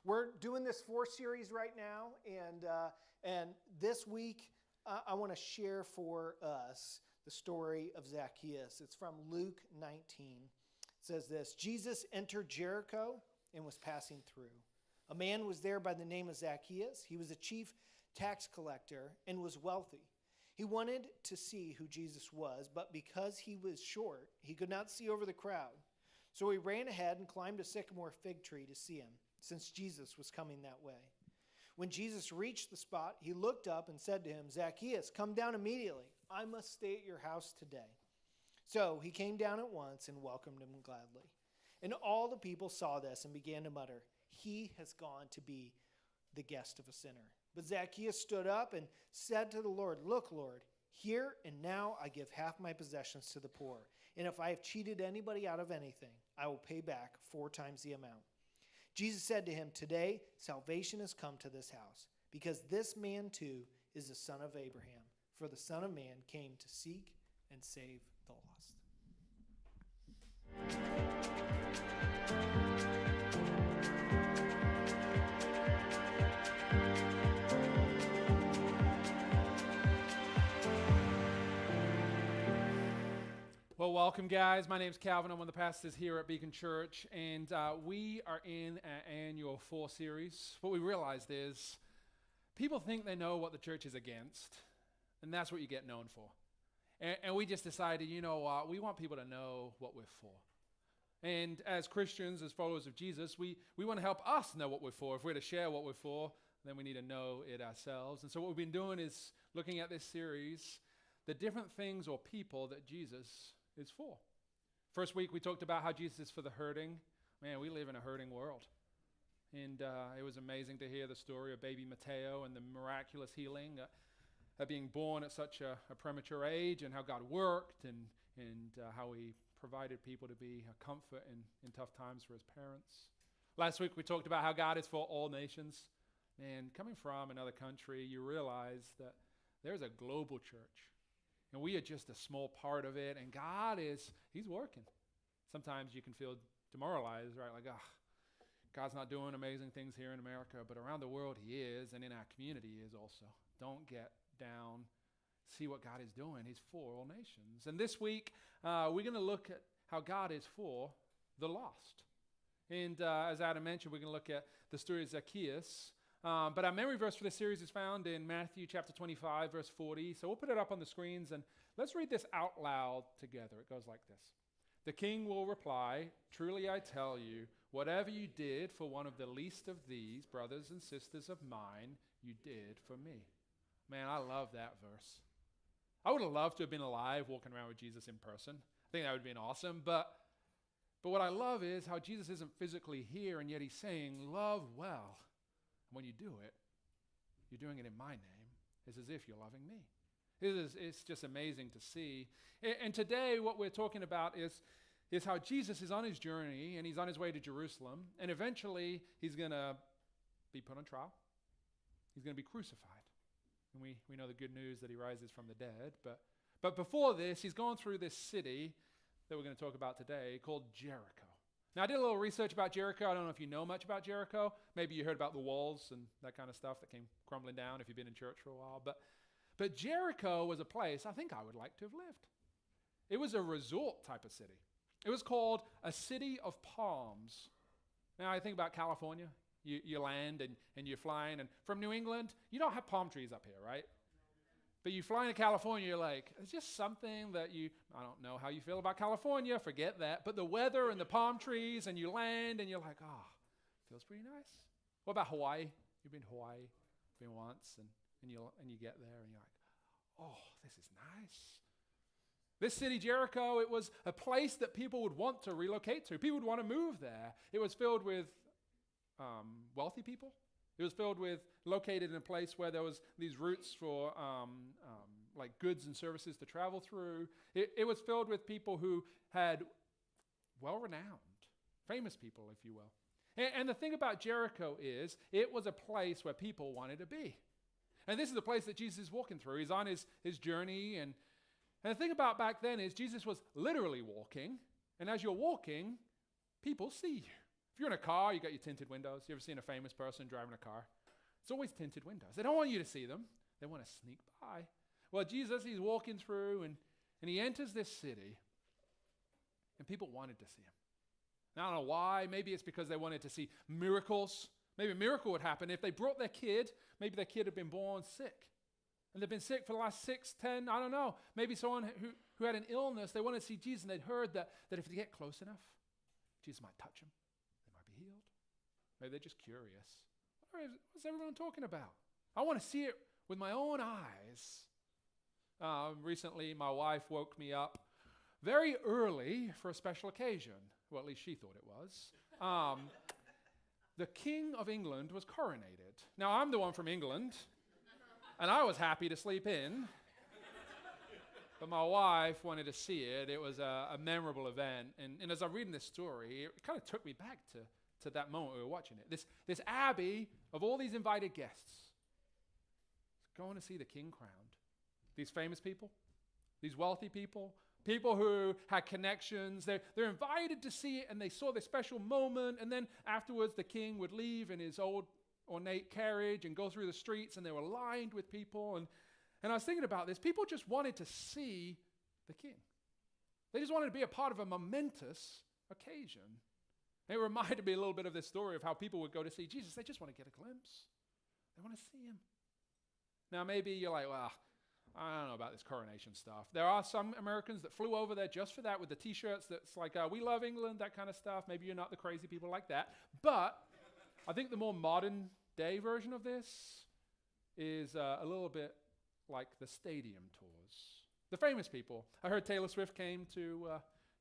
We're doing this 4 series right now, and this week I want to share for us the story of Zacchaeus. It's from Luke 19. It says this: Jesus entered Jericho and was passing through. A man was there by the name of Zacchaeus. He was a chief tax collector and was wealthy. He wanted to see who Jesus was, but because he was short, he could not see over the crowd. So he ran ahead and climbed a sycamore fig tree to see him, since Jesus was coming that way. When Jesus reached the spot, he looked up and said to him, "Zacchaeus, come down immediately. I must stay at your house today." So he came down at once and welcomed him gladly. And all the people saw this and began to mutter, "He has gone to be the guest of a sinner." But Zacchaeus stood up and said to the Lord, "Look, Lord, here and now I give half my possessions to the poor. And if I have cheated anybody out of anything, I will pay back 4 times the amount." Jesus said to him, "Today salvation has come to this house, because this man too is the son of Abraham. For the Son of Man came to seek and save the lost." Well, welcome, guys. My name's Calvin. I'm one of the pastors here at Beacon Church, and we are in our annual 4 series. What we realized is people think they know what the church is against, and that's what you get known for. And we just decided, you know what, we want people to know what we're for. And as Christians, as followers of Jesus, we want to help us know what we're for. If we're to share what we're for, then we need to know it ourselves. And so what we've been doing is looking at this series, the different things or people that Jesus is for. First week we talked about how Jesus is for the hurting. Man, we live in a hurting world. And it was amazing to hear the story of baby Mateo and the miraculous healing of being born at such a premature age, and how God worked and how he provided people to be a comfort in tough times for his parents. Last week we talked about how God is for all nations. Man, coming from another country, you realize that there's a global church. And we are just a small part of it, and God he's working. Sometimes you can feel demoralized, right? Like, God's not doing amazing things here in America, but around the world he is, and in our community he is also. Don't get down. See what God is doing. He's for all nations. And this week, we're going to look at how God is for the lost. And as Adam mentioned, we're going to look at the story of Zacchaeus. But our memory verse for this series is found in Matthew chapter 25, verse 40. So we'll put it up on the screens, and let's read this out loud together. It goes like this. "The king will reply, 'Truly I tell you, whatever you did for one of the least of these brothers and sisters of mine, you did for me.'" Man, I love that verse. I would have loved to have been alive walking around with Jesus in person. I think that would have been awesome. But what I love is how Jesus isn't physically here, and yet he's saying, love well. When you do it, you're doing it in my name. It's as if you're loving me. It's just amazing to see. And today what we're talking about is how Jesus is on his journey, and he's on his way to Jerusalem, and eventually he's going to be put on trial. He's going to be crucified. And we know the good news that he rises from the dead. But before this, he's gone through this city that we're going to talk about today called Jericho. Now, I did a little research about Jericho. I don't know if you know much about Jericho. Maybe you heard about the walls and that kind of stuff that came crumbling down if you've been in church for a while. But Jericho was a place I think I would like to have lived. It was a resort type of city. It was called a city of palms. Now, I think about California. You land and you're flying. And from New England, you don't have palm trees up here, right? But you fly into California, you're like, it's just something that I don't know how you feel about California, forget that. But the weather and the palm trees, and you land, and you're like, feels pretty nice. What about Hawaii? You've been to Hawaii? Been once, and you get there, and you're like, this is nice. This city, Jericho, it was a place that people would want to relocate to. People would want to move there. It was filled with wealthy people. It was located in a place where there was these routes for like goods and services to travel through. It was filled with people who had well-renowned, famous people, if you will. And the thing about Jericho is it was a place where people wanted to be. And this is the place that Jesus is walking through. He's on his journey. And the thing about back then is Jesus was literally walking. And as you're walking, people see you. If you're in a car, you got your tinted windows. You ever seen a famous person driving a car? It's always tinted windows. They don't want you to see them. They want to sneak by. Well, Jesus, he's walking through, and he enters this city, and people wanted to see him. Now, I don't know why. Maybe it's because they wanted to see miracles. Maybe a miracle would happen. If they brought their kid, maybe their kid had been born sick. And they've been sick for the last 6, 10, I don't know. Maybe someone who had an illness, they wanted to see Jesus, and they'd heard that if they get close enough, Jesus might touch them. They might be healed. Maybe they're just curious. What's everyone talking about? I want to see it with my own eyes. Recently, my wife woke me up very early for a special occasion. Well, at least she thought it was. The King of England was coronated. Now, I'm the one from England, and I was happy to sleep in. But my wife wanted to see it. It was a memorable event. And as I'm reading this story, it kind of took me back to that moment we were watching it. This abbey of all these invited guests going to see the king crowned. These famous people, these wealthy people, people who had connections, they're invited to see it, and they saw this special moment, and then afterwards the king would leave in his old ornate carriage and go through the streets, and they were lined with people. And I was thinking about this. People just wanted to see the king. They just wanted to be a part of a momentous occasion. It reminded me a little bit of this story of how people would go to see Jesus. They just want to get a glimpse. They want to see him. Now, maybe you're like, well, I don't know about this coronation stuff. There are some Americans that flew over there just for that with the T-shirts that's like, we love England, that kind of stuff. Maybe you're not the crazy people like that. But I think the more modern day version of this is a little bit like the stadium tours. The famous people. I heard Taylor Swift came to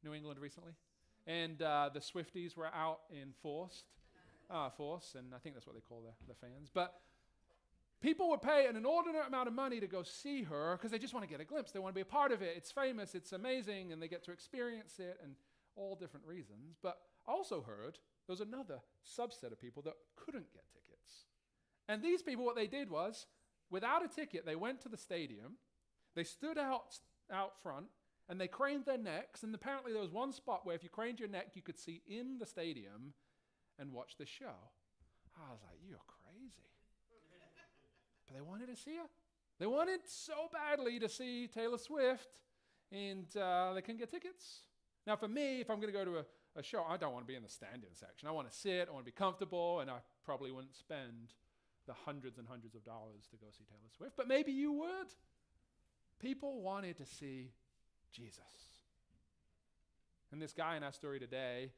New England recently. And the Swifties were out in force, and I think that's what they call the fans. But people would pay an inordinate amount of money to go see her because they just want to get a glimpse. They want to be a part of it. It's famous, it's amazing, and they get to experience it, and all different reasons. But I also heard there was another subset of people that couldn't get tickets. And these people, what they did was, without a ticket, they went to the stadium, they stood out front, and they craned their necks, and apparently there was one spot where if you craned your neck, you could see in the stadium and watch the show. I was like, you're crazy. But they wanted to see her. They wanted so badly to see Taylor Swift, and they couldn't get tickets. Now for me, if I'm going to go to a show, I don't want to be in the stand-in section. I want to sit, I want to be comfortable, and I probably wouldn't spend the hundreds and hundreds of dollars to go see Taylor Swift, but maybe you would. People wanted to see Jesus. And this guy in our story today,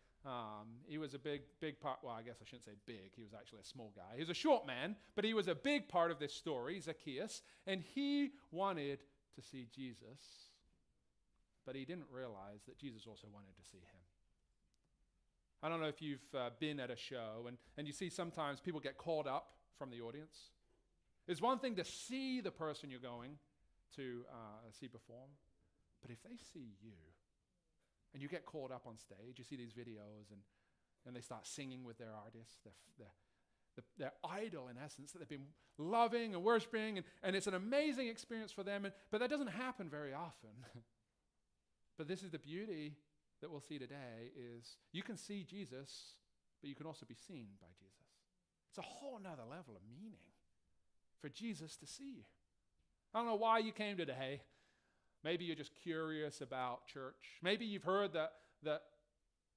he was a big part, well, I guess I shouldn't say big, he was actually a small guy. He was a short man, but he was a big part of this story, Zacchaeus, and he wanted to see Jesus, but he didn't realize that Jesus also wanted to see him. I don't know if you've been at a show, and you see sometimes people get called up from the audience. It's one thing to see the person you're going to see perform, but if they see you, and you get called up on stage, you see these videos, and they start singing with their artists, their idol in essence, that they've been loving and worshiping, and it's an amazing experience for them, but that doesn't happen very often. But this is the beauty that we'll see today, is you can see Jesus, but you can also be seen by Jesus. It's a whole nother level of meaning for Jesus to see you. I don't know why you came today. Maybe you're just curious about church. Maybe you've heard that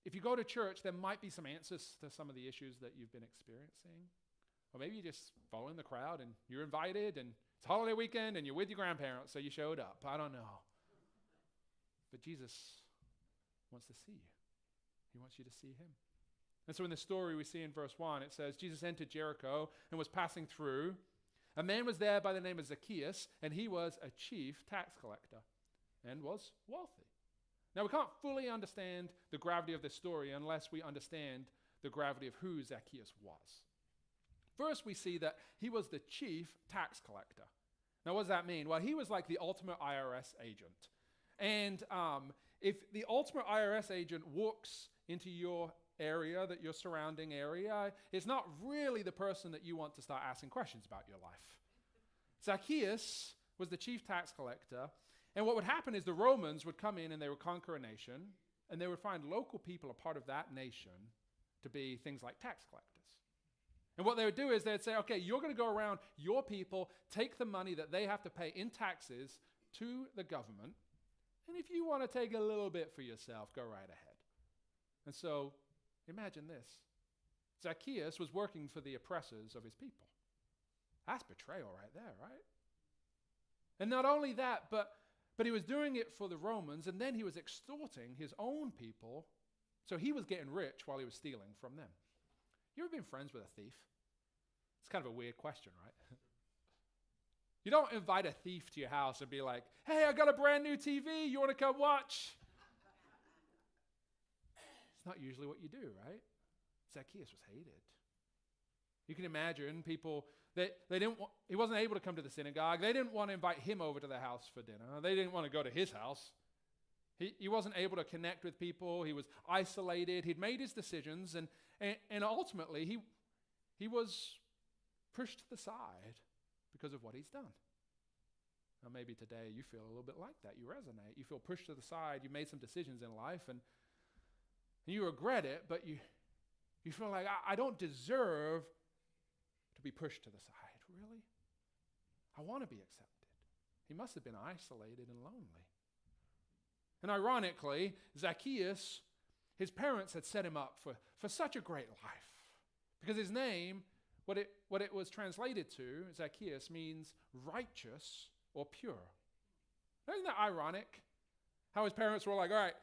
if you go to church, there might be some answers to some of the issues that you've been experiencing. Or maybe you're just following the crowd and you're invited and it's holiday weekend and you're with your grandparents, so you showed up. I don't know. But Jesus wants to see you. He wants you to see him. And so in the story we see in verse 1, it says, Jesus entered Jericho and was passing through. A man was there by the name of Zacchaeus, and he was a chief tax collector and was wealthy. Now, we can't fully understand the gravity of this story unless we understand the gravity of who Zacchaeus was. First, we see that he was the chief tax collector. Now, what does that mean? Well, he was like the ultimate IRS agent. And if the ultimate IRS agent walks into your area, that your surrounding area, it's not really the person that you want to start asking questions about your life. Zacchaeus was the chief tax collector, and what would happen is the Romans would come in and they would conquer a nation, and they would find local people a part of that nation, to be things like tax collectors. And what they would do is they'd say, okay, you're going to go around your people, take the money that they have to pay in taxes to the government, and if you want to take a little bit for yourself, go right ahead. And so, imagine this. Zacchaeus was working for the oppressors of his people. That's betrayal right there, right? And not only that, but he was doing it for the Romans, and then he was extorting his own people, so he was getting rich while he was stealing from them. You ever been friends with a thief? It's kind of a weird question, right? You don't invite a thief to your house and be like, hey, I got a brand new TV. You want to come watch? It's not usually what you do, right? Zacchaeus was hated. You can imagine people that he wasn't able to come to the synagogue. They didn't want to invite him over to their house for dinner. They didn't want to go to his house. He wasn't able to connect with people. He was isolated. He'd made his decisions, and ultimately he was pushed to the side because of what he's done. Now maybe today you feel a little bit like that. You resonate. You feel pushed to the side. You made some decisions in life, and you regret it, but you feel like, I don't deserve to be pushed to the side. Really? I want to be accepted. He must have been isolated and lonely. And ironically, Zacchaeus, his parents had set him up for such a great life. Because his name, what it was translated to, Zacchaeus, means righteous or pure. Now, isn't that ironic? How his parents were like, all right,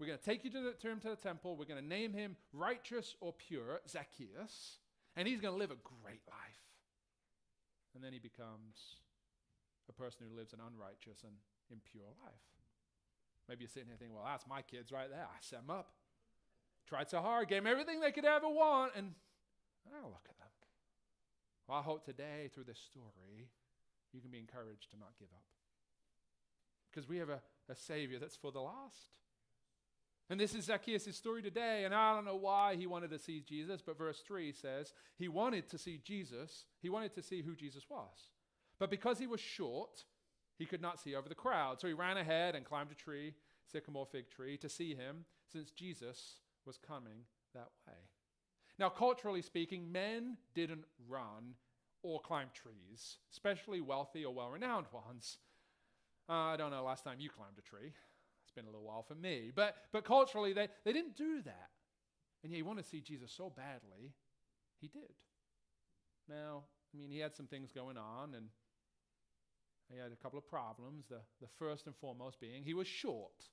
we're going to take you to him to the temple. We're going to name him righteous or pure, Zacchaeus. And he's going to live a great life. And then he becomes a person who lives an unrighteous and impure life. Maybe you're sitting here thinking, well, that's my kids right there. I set them up. Tried so hard, gave them everything they could ever want, and look at them. Well, I hope today, through this story, you can be encouraged to not give up. Because we have a Savior that's for the lost. And this is Zacchaeus' story today, and I don't know why he wanted to see Jesus, but verse 3 says he wanted to see Jesus. He wanted to see who Jesus was. But because he was short, he could not see over the crowd. So he ran ahead and climbed a tree, sycamore fig tree, to see him, since Jesus was coming that way. Now, culturally speaking, men didn't run or climb trees, especially wealthy or well-renowned ones. I don't know last time you climbed a tree. It's been a little while for me. But culturally, they didn't do that. And yet he wanted to see Jesus so badly, he did. Now, he had some things going on, and he had a couple of problems. The first and foremost being he was short.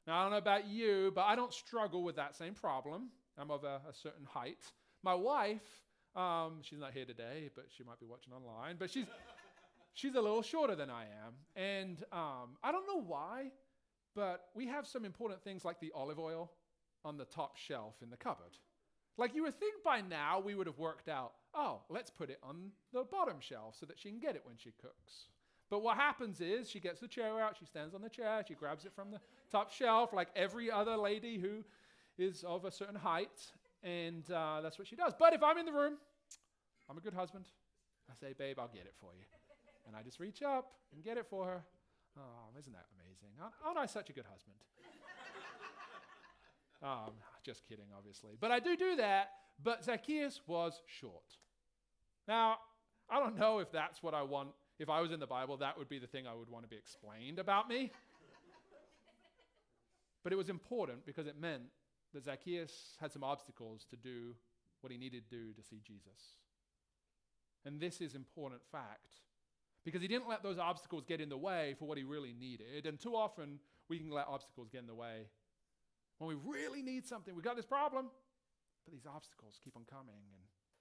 Now, I don't know about you, but I don't struggle with that same problem. I'm of a certain height. My wife, she's not here today, but she might be watching online, but she's a little shorter than I am. And I don't know why, but we have some important things like the olive oil on the top shelf in the cupboard. Like you would think by now we would have worked out, let's put it on the bottom shelf so that she can get it when she cooks. But what happens is she gets the chair out, she stands on the chair, she grabs it from the top shelf like every other lady who is of a certain height, and that's what she does. But if I'm in the room, I'm a good husband. I say, babe, I'll get it for you. And I just reach up and get it for her. Oh, isn't that amazing? Aren't I such a good husband? Just kidding, obviously. But I do that, but Zacchaeus was short. Now, I don't know if that's what I want. If I was in the Bible, that would be the thing I would want to be explained about me. But it was important because it meant that Zacchaeus had some obstacles to do what he needed to do to see Jesus. And this is important fact because he didn't let those obstacles get in the way for what he really needed. And too often we can let obstacles get in the way when we really need something. We've got this problem, but these obstacles keep on coming,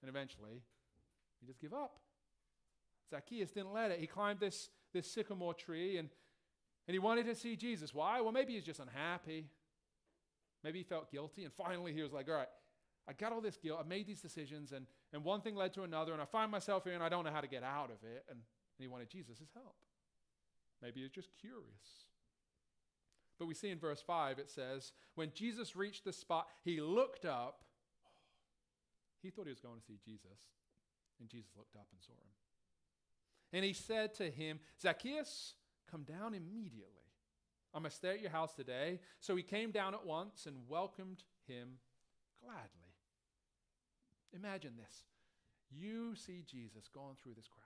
and eventually we just give up. Zacchaeus didn't let it. He climbed this sycamore tree and he wanted to see Jesus. Why? Well, maybe he's just unhappy. Maybe he felt guilty. And finally he was like, all right, I got all this guilt. I made these decisions and one thing led to another and I find myself here and I don't know how to get out of it. And he wanted Jesus' help. Maybe he's just curious. But we see in verse 5, it says, when Jesus reached the spot, he looked up. He thought he was going to see Jesus. And Jesus looked up and saw him. And he said to him, Zacchaeus, come down immediately. I must stay at your house today. So he came down at once and welcomed him gladly. Imagine this. You see Jesus going through this crowd.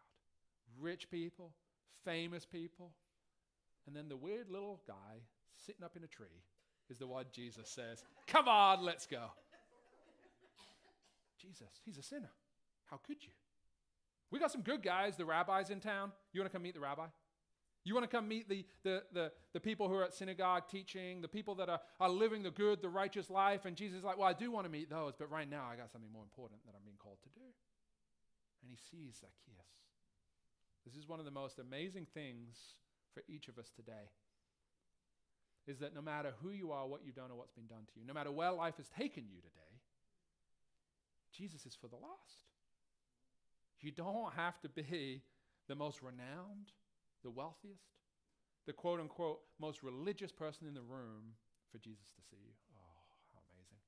Rich people, famous people, and then the weird little guy sitting up in a tree is the one Jesus says, come on, let's go. Jesus, he's a sinner. How could you? We got some good guys, the rabbis in town. You want to come meet the rabbi? You want to come meet the people who are at synagogue teaching, the people that are living the good, the righteous life? And Jesus is like, well, I do want to meet those, but right now I got something more important that I'm being called to do. And he sees Zacchaeus. This is one of the most amazing things for each of us today, is that no matter who you are, what you've done, or what's been done to you, no matter where life has taken you today, Jesus is for the lost. You don't have to be the most renowned, the wealthiest, the quote-unquote most religious person in the room for Jesus to see you. Oh, how amazing.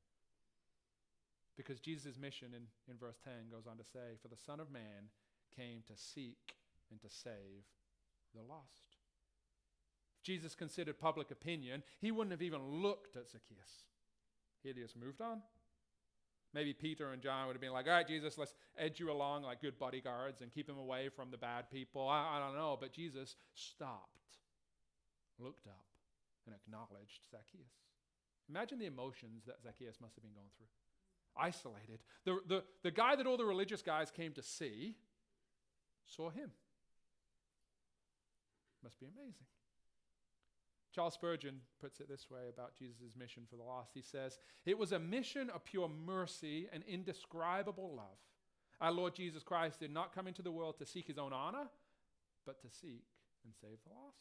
Because Jesus' mission in verse 10 goes on to say, for the Son of Man came to seek and to save the lost. If Jesus considered public opinion, he wouldn't have even looked at Zacchaeus. He'd just moved on. Maybe Peter and John would have been like, all right, Jesus, let's edge you along like good bodyguards and keep him away from the bad people. I don't know. But Jesus stopped, looked up, and acknowledged Zacchaeus. Imagine the emotions that Zacchaeus must have been going through. Isolated. The guy that all the religious guys came to see saw him. Must be amazing. Charles Spurgeon puts it this way about Jesus' mission for the lost. He says, it was a mission of pure mercy and indescribable love. Our Lord Jesus Christ did not come into the world to seek his own honor, but to seek and save the lost.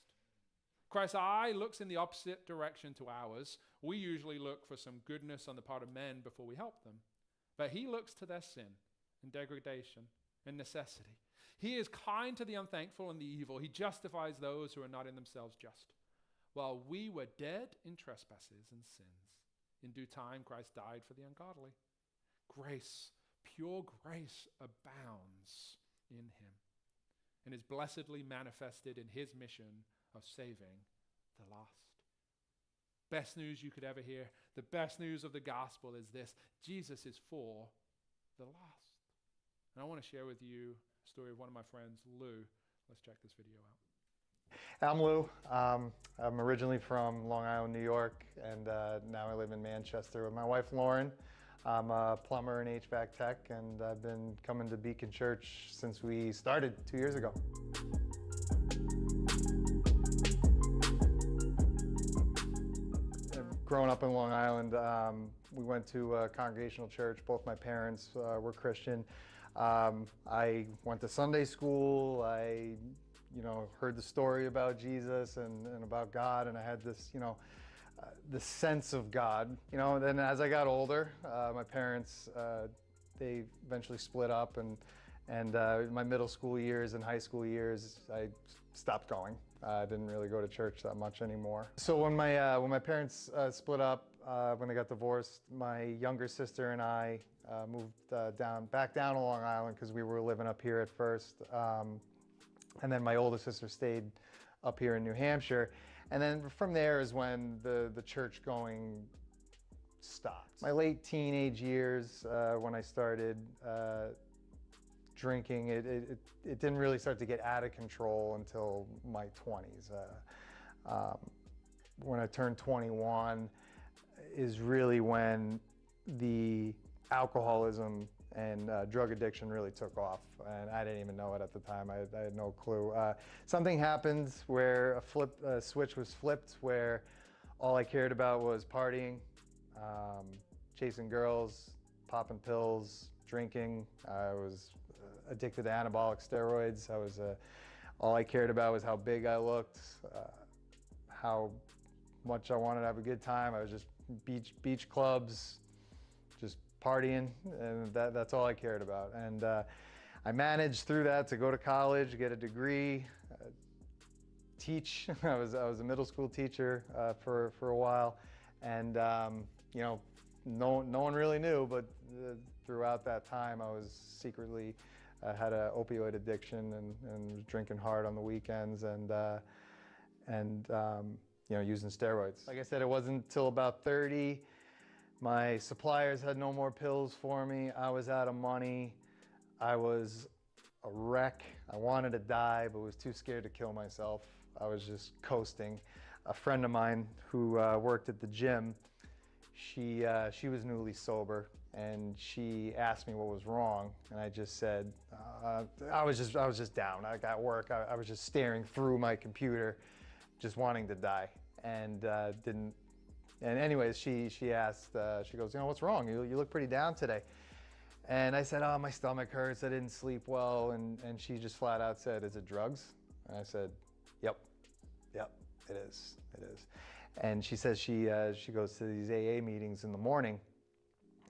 Christ's eye looks in the opposite direction to ours. We usually look for some goodness on the part of men before we help them. But he looks to their sin and degradation and necessity. He is kind to the unthankful and the evil. He justifies those who are not in themselves just. While we were dead in trespasses and sins, in due time Christ died for the ungodly. Grace, pure grace, abounds in him and is blessedly manifested in his mission of saving the lost. Best news you could ever hear, the best news of the gospel is this: Jesus is for the lost. And I want to share with you a story of one of my friends, Lou. Let's check this video out. I'm Lou. I'm originally from Long Island, New York, and now I live in Manchester with my wife, Lauren. I'm a plumber and HVAC tech, and I've been coming to Beacon Church since we started 2 years ago. Growing up in Long Island, we went to a congregational church. Both my parents were Christian. I went to Sunday school. I heard the story about Jesus and about God, and I had this, the sense of God. Then as I got older, my parents, they eventually split up, and my middle school years and high school years, I stopped going. I didn't really go to church that much anymore. So when my parents split up, when they got divorced, my younger sister and I moved back down to Long Island because we were living up here at first. And then my older sister stayed up here in New Hampshire. And then from there is when the church going stopped. My late teenage years, when I started drinking, it didn't really start to get out of control until my 20s. When I turned 21 is really when the alcoholism and drug addiction really took off, and I didn't even know it at the time. I had no clue. Something happened where a switch was flipped, where all I cared about was partying, chasing girls, popping pills, drinking. I was addicted to anabolic steroids. All I cared about was how big I looked, how much I wanted to have a good time. I was just beach clubs, just partying, and that's all I cared about. And I managed through that to go to college, get a degree, teach. I was a middle school teacher for a while, and no one really knew, but throughout that time I was secretly had an opioid addiction and was drinking hard on the weekends and using steroids. Like I said, it wasn't until about 30 My suppliers had no more pills for me. I was out of money. I was a wreck. I wanted to die, but was too scared to kill myself. I was just coasting. A friend of mine who worked at the gym, she was newly sober, and she asked me what was wrong, and I just said, I was just down. I got work. I was just staring through my computer, just wanting to die, and didn't. And anyways, she asked, she goes, what's wrong? You look pretty down today. And I said, my stomach hurts. I didn't sleep well. And she just flat out said, is it drugs? And I said, yep, it is. And she says she goes to these AA meetings in the morning,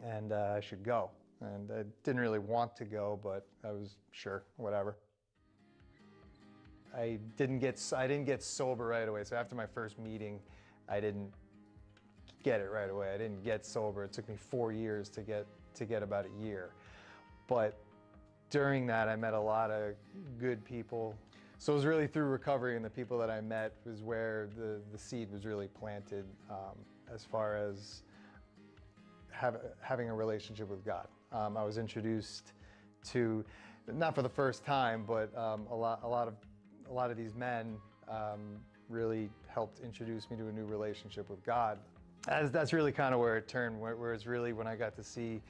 and I should go. And I didn't really want to go, but I was sure, whatever. I didn't get sober right away. So after my first meeting, I didn't get it right away. I didn't get sober. It took me 4 years to get about a year. But during that, I met a lot of good people. So it was really through recovery and the people that I met was where the seed was really planted as far as having a relationship with God. I was introduced to, not for the first time, but a lot of these men really helped introduce me to a new relationship with God. That's really kind of where it turned, where it's really when I got to see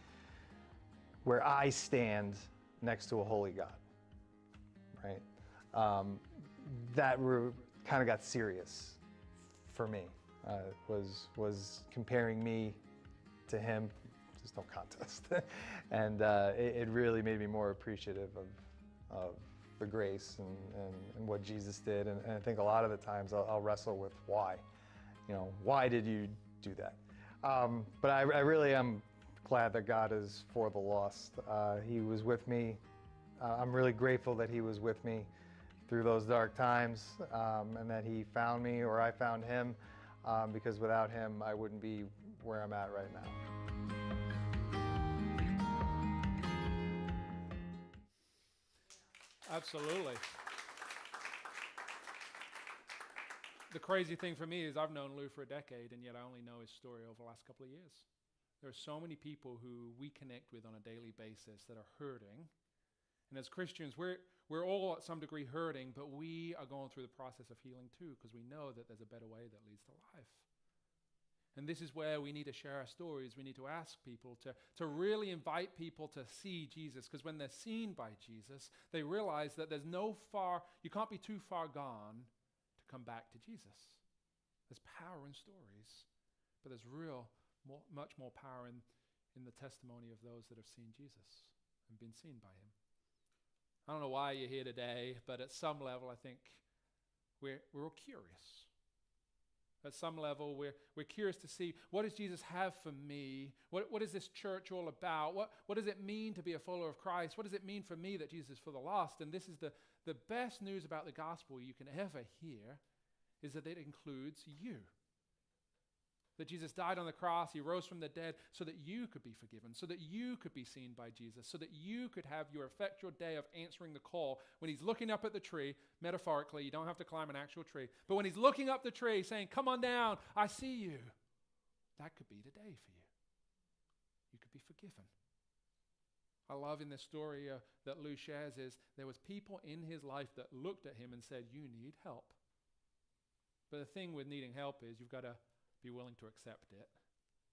where I stand next to a holy God, right? That kind of got serious for me. Was comparing me to him, there's no contest. And it really made me more appreciative of the grace and what Jesus did. And I think a lot of the times I'll wrestle with why. Why did you do that? But I really am glad that God is for the lost. He was with me. I'm really grateful that he was with me through those dark times, and that he found me, or I found him, because without him, I wouldn't be where I'm at right now. Absolutely. The crazy thing for me is I've known Lou for a decade, and yet I only know his story over the last couple of years. There are so many people who we connect with on a daily basis that are hurting. And as Christians, we're all at some degree hurting, but we are going through the process of healing too, because we know that there's a better way that leads to life. And this is where we need to share our stories. We need to ask people to really invite people to see Jesus, because when they're seen by Jesus, they realize that you can't be too far gone to come back to Jesus. There's power in stories, but there's much more power in the testimony of those that have seen Jesus and been seen by him. I don't know why you're here today, but at some level, I think we're all curious. At some level, we're curious to see, what does Jesus have for me? What is this church all about? What does it mean to be a follower of Christ? What does it mean for me that Jesus is for the lost? And this is the best news about the gospel you can ever hear, is that it includes you. That Jesus died on the cross, he rose from the dead so that you could be forgiven, so that you could be seen by Jesus, so that you could have your effectual day of answering the call when he's looking up at the tree, metaphorically, you don't have to climb an actual tree, but when he's looking up the tree saying, come on down, I see you. That could be today for you. You could be forgiven. I love in this story that Lou shares is there was people in his life that looked at him and said, you need help. But the thing with needing help is you've got to be willing to accept it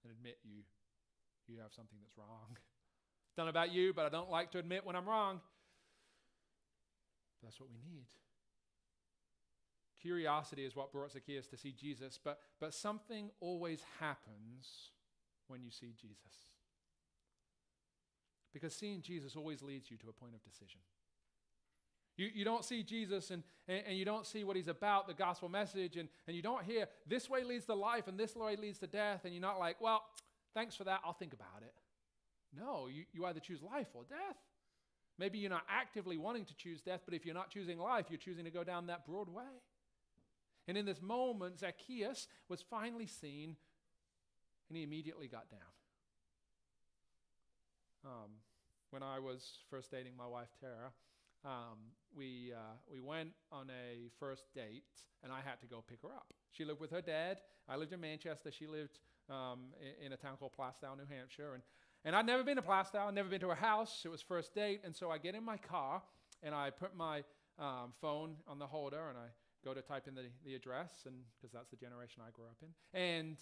and admit you have something that's wrong. Don't know about you, but I don't like to admit when I'm wrong. That's what we need. Curiosity is what brought Zacchaeus to see Jesus, but something always happens when you see Jesus. Because seeing Jesus always leads you to a point of decision. You don't see Jesus and you don't see what he's about, the gospel message, and you don't hear this way leads to life and this way leads to death, and you're not like, well, thanks for that, I'll think about it. No, you either choose life or death. Maybe you're not actively wanting to choose death, but if you're not choosing life, you're choosing to go down that broad way. And in this moment, Zacchaeus was finally seen, and he immediately got down. When I was first dating my wife, Tara, we went on a first date, and I had to go pick her up. She lived with her dad. I lived in Manchester. She lived in a town called Plaistow, New Hampshire. And I'd never been to Plaistow, I'd never been to her house. It was first date. And so I get in my car, and I put my phone on the holder, and I go to type in the address, and because that's the generation I grew up in. And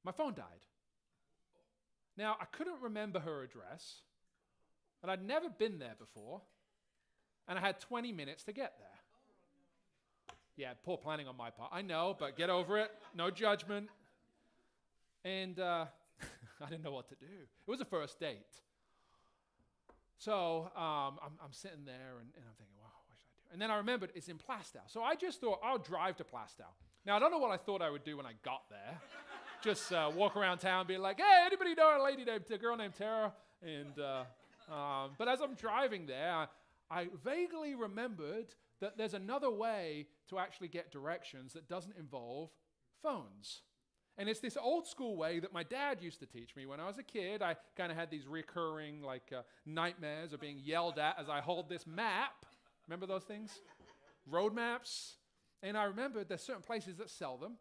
my phone died. Now, I couldn't remember her address, and I'd never been there before, and I had 20 minutes to get there. Yeah, poor planning on my part. I know, but get over it. No judgment. And I didn't know what to do. It was a first date. So I'm sitting there, and I'm thinking, wow, what should I do? And then I remembered it's in Plaistow. So I just thought, I'll drive to Plaistow. Now, I don't know what I thought I would do when I got there. Just walk around town and be like, hey, anybody know a girl named Tara? And but as I'm driving there, I vaguely remembered that there's another way to actually get directions that doesn't involve phones. And it's this old school way that my dad used to teach me. When I was a kid, I kind of had these recurring nightmares of being yelled at as I hold this map. Remember those things? Road maps. And I remembered there's certain places that sell them.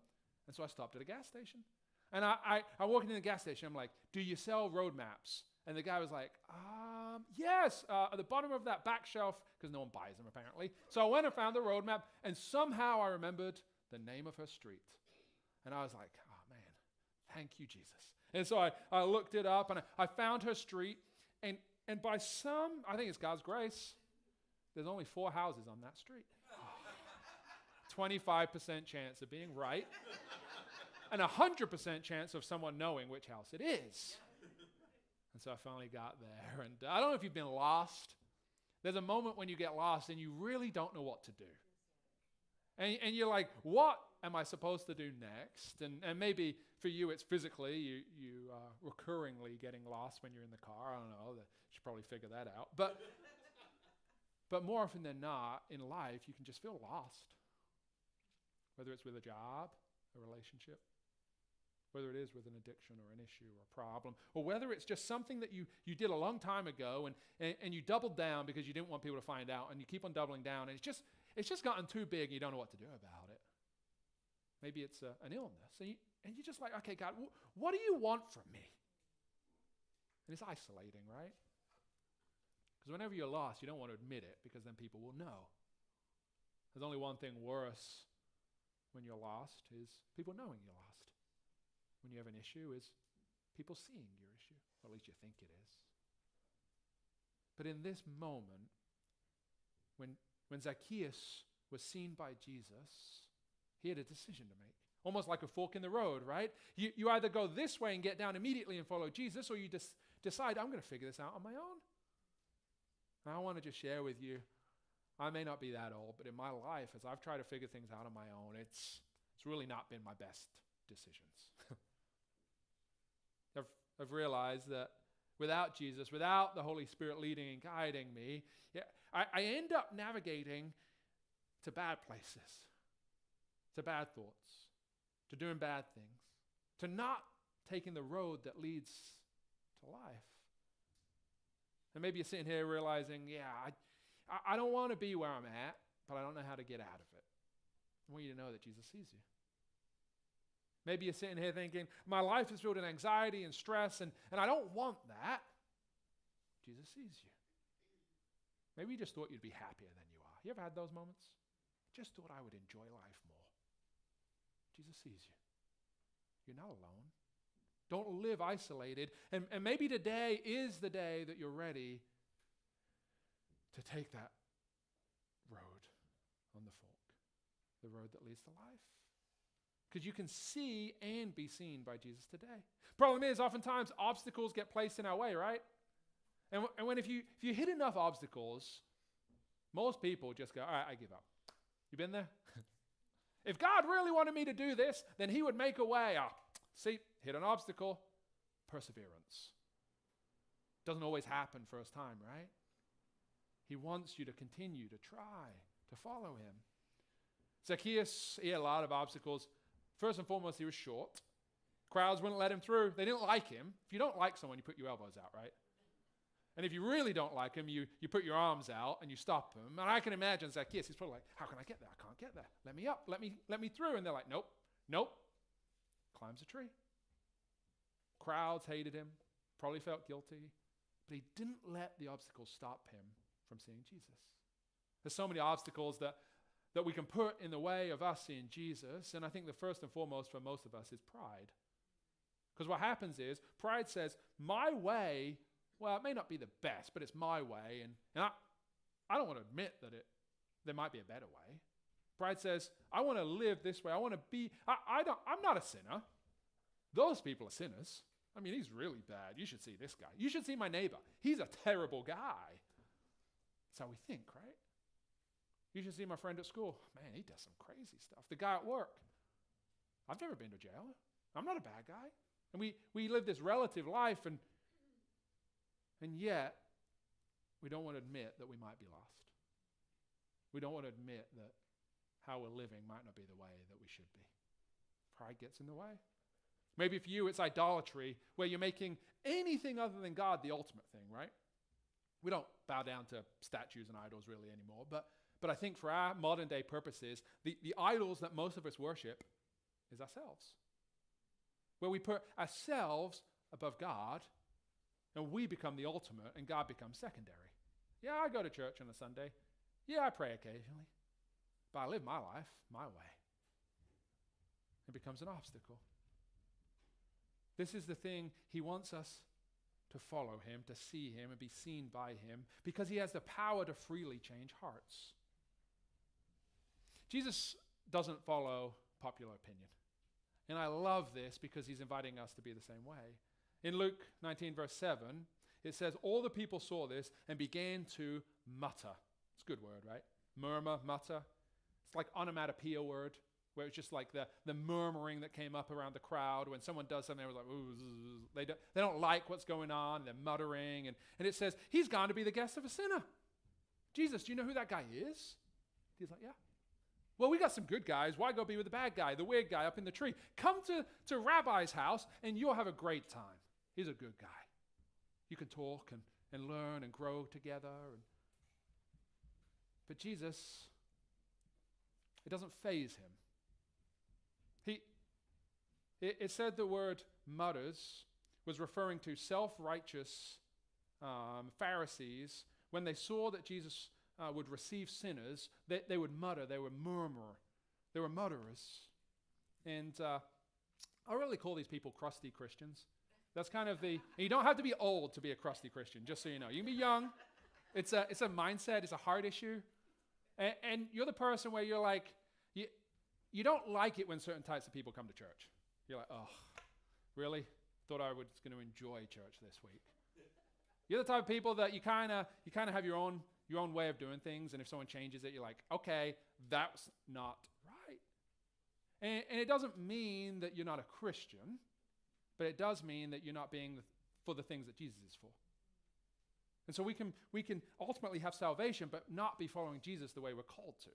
And so I stopped at a gas station. And I walked into the gas station. I'm like, do you sell road maps? And the guy was like, yes, at the bottom of that back shelf, because no one buys them apparently. So I went and found the road map, and somehow I remembered the name of her street. And I was like, oh man, thank you, Jesus. And so I looked it up, and I found her street, and by I think it's God's grace, there's only 4 houses on that street. 25% chance of being right, and 100% chance of someone knowing which house it is. And so I finally got there. And I don't know if you've been lost. There's a moment when you get lost and you really don't know what to do. And you're like, what am I supposed to do next? And maybe for you it's physically, you recurringly getting lost when you're in the car. I don't know. You should probably figure that out. But more often than not, in life, you can just feel lost. Whether it's with a job, a relationship, whether it is with an addiction or an issue or a problem, or whether it's just something that you did a long time ago and you doubled down because you didn't want people to find out, and you keep on doubling down, and it's just gotten too big and you don't know what to do about it. Maybe it's an illness, and you're just like, okay, God, what do you want from me? And it's isolating, right? Because whenever you're lost, you don't want to admit it because then people will know. There's only one thing worse when you're lost is people knowing you're lost. When you have an issue is people seeing your issue, or at least you think it is. But in this moment, when Zacchaeus was seen by Jesus, he had a decision to make. Almost like a fork in the road, right? You either go this way and get down immediately and follow Jesus, or you decide, I'm going to figure this out on my own. And I want to just share with you, I may not be that old, but in my life, as I've tried to figure things out on my own, it's really not been my best decisions. I've realized that without Jesus, without the Holy Spirit leading and guiding me, I end up navigating to bad places, to bad thoughts, to doing bad things, to not taking the road that leads to life. And maybe you're sitting here realizing, I don't want to be where I'm at, but I don't know how to get out of it. I want you to know that Jesus sees you. Maybe you're sitting here thinking, my life is filled with anxiety and stress, and I don't want that. Jesus sees you. Maybe you just thought you'd be happier than you are. You ever had those moments? Just thought I would enjoy life more. Jesus sees you. You're not alone. Don't live isolated. And maybe today is the day that you're ready to take that road on the fork, the road that leads to life. Because you can see and be seen by Jesus today. Problem is, oftentimes obstacles get placed in our way, right? And if you hit enough obstacles, most people just go, all right, I give up. You been there? If God really wanted me to do this, then he would make a way. See, hit an obstacle, perseverance. Doesn't always happen first time, right? He wants you to continue to try to follow him. Zacchaeus, he had a lot of obstacles. First and foremost, he was short. Crowds wouldn't let him through. They didn't like him. If you don't like someone, you put your elbows out, right? And if you really don't like him, you put your arms out and you stop him. And I can imagine Zacchaeus, he's probably like, how can I get there? I can't get there. Let me up. Let me through. And they're like, nope. climbs a tree. Crowds hated him, probably felt guilty, but he didn't let the obstacles stop him from seeing Jesus. There's so many obstacles that we can put in the way of us seeing Jesus, and I think the first and foremost for most of us is pride. Because what happens is, pride says, my way, well, it may not be the best, but it's my way, and I don't want to admit that there might be a better way. Pride says, I want to live this way. I want to be, I'm not a sinner. Those people are sinners. I mean, he's really bad. You should see this guy. You should see my neighbor. He's a terrible guy. That's how we think, right? You should see my friend at school. Man, he does some crazy stuff. The guy at work. I've never been to jail. I'm not a bad guy. And we live this relative life, and yet we don't want to admit that we might be lost. We don't want to admit that how we're living might not be the way that we should be. Pride gets in the way. Maybe for you it's idolatry, where you're making anything other than God the ultimate thing, right? We don't bow down to statues and idols really anymore, but I think for our modern day purposes, the idols that most of us worship is ourselves. Where we put ourselves above God, and we become the ultimate, and God becomes secondary. Yeah, I go to church on a Sunday. Yeah, I pray occasionally. But I live my life my way. It becomes an obstacle. This is the thing. He wants us to follow him, to see him, and be seen by him, because he has the power to freely change hearts. Jesus doesn't follow popular opinion. And I love this because he's inviting us to be the same way. In Luke 19, verse 7, it says, all the people saw this and began to mutter. It's a good word, right? Murmur, mutter. It's like onomatopoeia word, where it's just like the murmuring that came up around the crowd when someone does something. It was like, ooh, they don't like what's going on. They're muttering. And it says, he's gone to be the guest of a sinner. Jesus, do you know who that guy is? He's like, yeah. Well, we got some good guys. Why go be with the bad guy, the weird guy up in the tree? Come to Rabbi's house and you'll have a great time. He's a good guy. You can talk and learn and grow together. But Jesus, it doesn't faze him. It said the word mutters was referring to self-righteous Pharisees. When they saw that Jesus would receive sinners, they would mutter, they would murmur. They were mutterers. And I really call these people crusty Christians. That's kind of you don't have to be old to be a crusty Christian, just so you know. You can be young. It's a mindset, it's a heart issue. And you're the person where you're like, you don't like it when certain types of people come to church. You're like, oh, really? Thought I was going to enjoy church this week. You're the type of people that you kind of have your own way of doing things, and if someone changes it, you're like, okay, that's not right. And it doesn't mean that you're not a Christian, but it does mean that you're not being for the things that Jesus is for. And so we can ultimately have salvation, but not be following Jesus the way we're called to.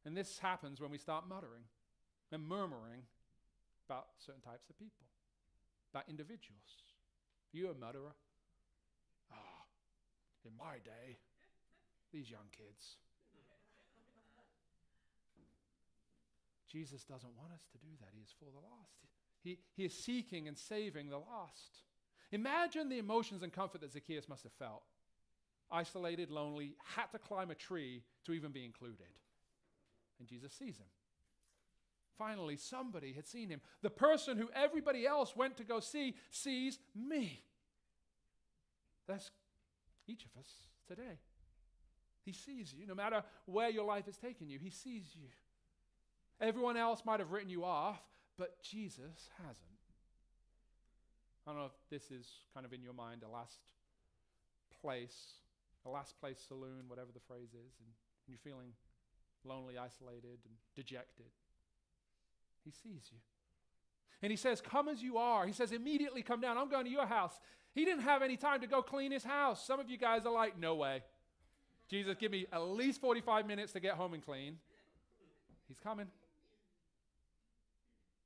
And this happens when we start muttering and murmuring about certain types of people, about individuals. You a mutterer? In my day, these young kids. Jesus doesn't want us to do that. He is for the lost. He is seeking and saving the lost. Imagine the emotions and comfort that Zacchaeus must have felt. Isolated, lonely, had to climb a tree to even be included. And Jesus sees him. Finally, somebody had seen him. The person who everybody else went to go see sees me. That's each of us today. He sees you. No matter where your life has taken you, he sees you. Everyone else might have written you off, but Jesus hasn't. I don't know if this is kind of in your mind, a last place saloon, whatever the phrase is, and you're feeling lonely, isolated, and dejected. He sees you. And he says, come as you are. He says, immediately come down. I'm going to your house. He didn't have any time to go clean his house. Some of you guys are like, no way. Jesus, give me at least 45 minutes to get home and clean. He's coming.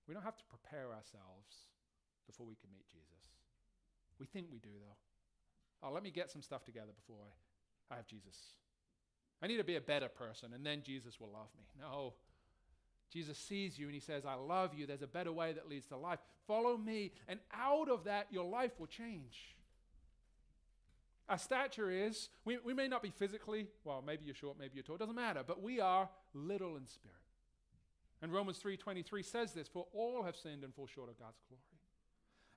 We don't have to prepare ourselves before we can meet Jesus. We think we do, though. Oh, let me get some stuff together before I have Jesus. I need to be a better person, and then Jesus will love me. No. Jesus sees you and he says, I love you. There's a better way that leads to life. Follow me. And out of that, your life will change. Our stature is, we may not be physically, well, maybe you're short, maybe you're tall, it doesn't matter, but we are little in spirit. And Romans 3:23 says this, for all have sinned and fall short of God's glory.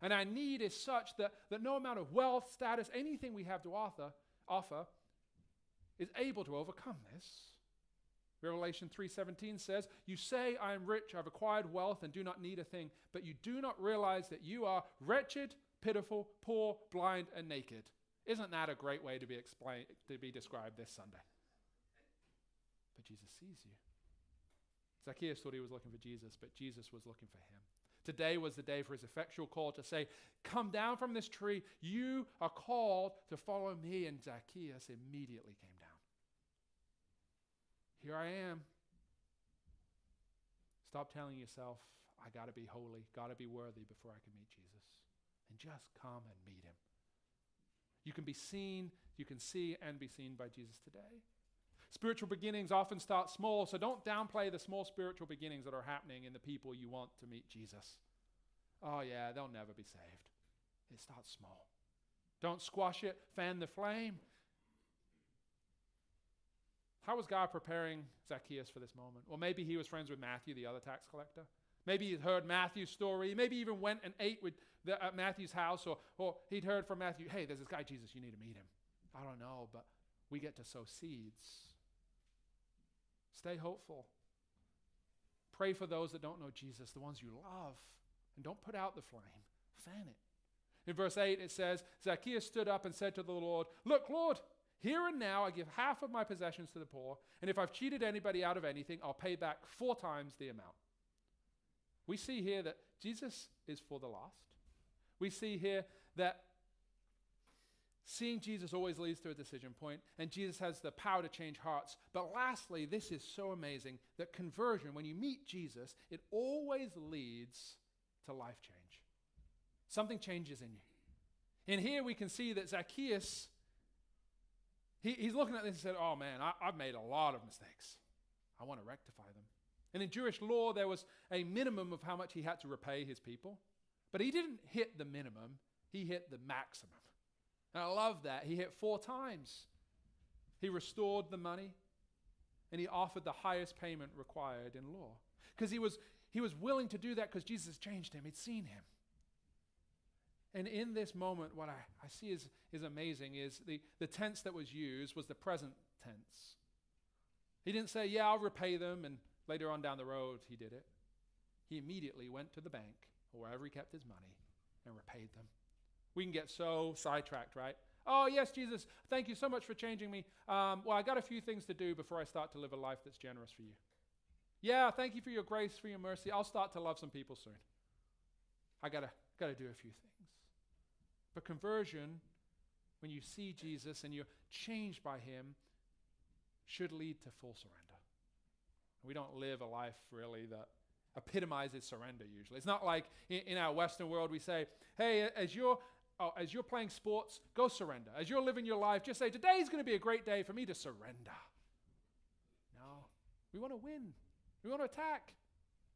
And our need is such that no amount of wealth, status, anything we have to offer is able to overcome this. Revelation 3:17 says, you say, I am rich, I've acquired wealth and do not need a thing, but you do not realize that you are wretched, pitiful, poor, blind, and naked. Isn't that a great way to be described this Sunday? But Jesus sees you. Zacchaeus thought he was looking for Jesus, but Jesus was looking for him. Today was the day for his effectual call to say, come down from this tree. You are called to follow me. And Zacchaeus immediately came down. Here I am. Stop telling yourself, I got to be holy, got to be worthy before I can meet Jesus. And just come and meet him. You can be seen, you can see and be seen by Jesus today. Spiritual beginnings often start small, so don't downplay the small spiritual beginnings that are happening in the people you want to meet Jesus. Oh yeah, they'll never be saved. It starts small. Don't squash it, fan the flame. How was God preparing Zacchaeus for this moment? Well, maybe he was friends with Matthew, the other tax collector. Maybe he'd heard Matthew's story. Maybe he even went and ate at Matthew's house, or he'd heard from Matthew, hey, there's this guy Jesus, you need to meet him. I don't know, but we get to sow seeds. Stay hopeful. Pray for those that don't know Jesus, the ones you love, and don't put out the flame. Fan it. In verse 8 it says, Zacchaeus stood up and said to the Lord, look, Lord, here and now I give half of my possessions to the poor, and if I've cheated anybody out of anything, I'll pay back 4 times the amount. We see here that Jesus is for the lost. We see here that seeing Jesus always leads to a decision point, and Jesus has the power to change hearts. But lastly, this is so amazing, that conversion, when you meet Jesus, it always leads to life change. Something changes in you. And here we can see that Zacchaeus, he's looking at this and said, oh man, I've made a lot of mistakes. I want to rectify them. And in Jewish law, there was a minimum of how much he had to repay his people. But he didn't hit the minimum, he hit the maximum. And I love that. He hit 4 times. He restored the money, and he offered the highest payment required in law. Because he was willing to do that because Jesus changed him. He'd seen him. And in this moment, what I see is amazing is the tense that was used was the present tense. He didn't say, yeah, I'll repay them, and later on down the road, he did it. He immediately went to the bank or wherever he kept his money and repaid them. We can get so sidetracked, right? Oh, yes, Jesus, thank you so much for changing me. Well, I got a few things to do before I start to live a life that's generous for you. Yeah, thank you for your grace, for your mercy. I'll start to love some people soon. I gotta do a few things. But conversion, when you see Jesus and you're changed by him, should lead to full surrender. We don't live a life really that epitomizes surrender usually. It's not like in our Western world we say, hey, as you're playing sports, go surrender. As you're living your life, just say, today's going to be a great day for me to surrender. No, we want to win. We want to attack.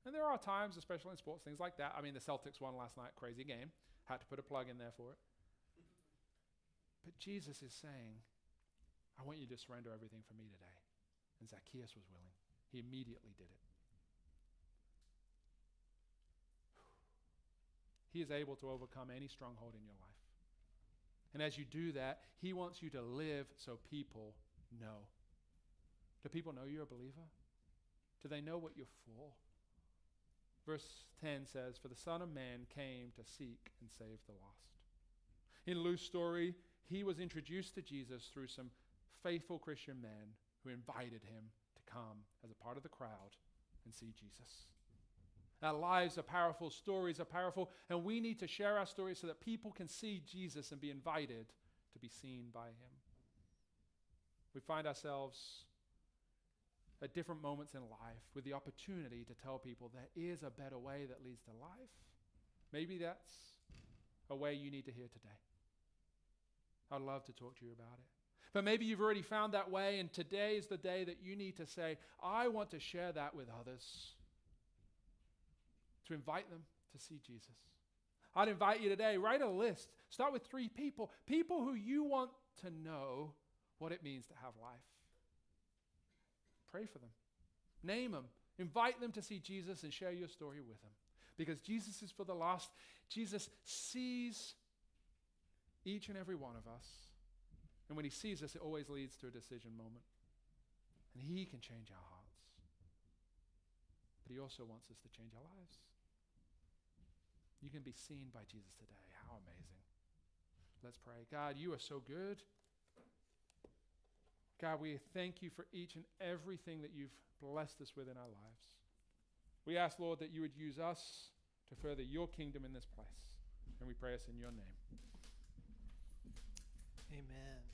And there are times, especially in sports, things like that. I mean, the Celtics won last night, crazy game. Had to put a plug in there for it. But Jesus is saying, I want you to surrender everything for me today. And Zacchaeus was willing. He immediately did it. He is able to overcome any stronghold in your life. And as you do that, he wants you to live so people know. Do people know you're a believer? Do they know what you're for? Verse 10 says, for the Son of Man came to seek and save the lost. In Luke's story, he was introduced to Jesus through some faithful Christian men who invited him to come as a part of the crowd and see Jesus. Our lives are powerful, stories are powerful, and we need to share our stories so that people can see Jesus and be invited to be seen by him. We find ourselves at different moments in life with the opportunity to tell people there is a better way that leads to life. Maybe that's a way you need to hear today. I'd love to talk to you about it. But maybe you've already found that way, and today is the day that you need to say, I want to share that with others. to invite them to see Jesus. I'd invite you today, write a list. Start with 3 people who you want to know what it means to have life. Pray for them. Name them. Invite them to see Jesus and share your story with them. Because Jesus is for the lost. Jesus sees each and every one of us. And when he sees us, it always leads to a decision moment. And he can change our hearts. But he also wants us to change our lives. You can be seen by Jesus today. How amazing. Let's pray. God, you are so good. God, we thank you for each and everything that you've blessed us with in our lives. We ask, Lord, that you would use us to further your kingdom in this place. And we pray us in your name. Amen.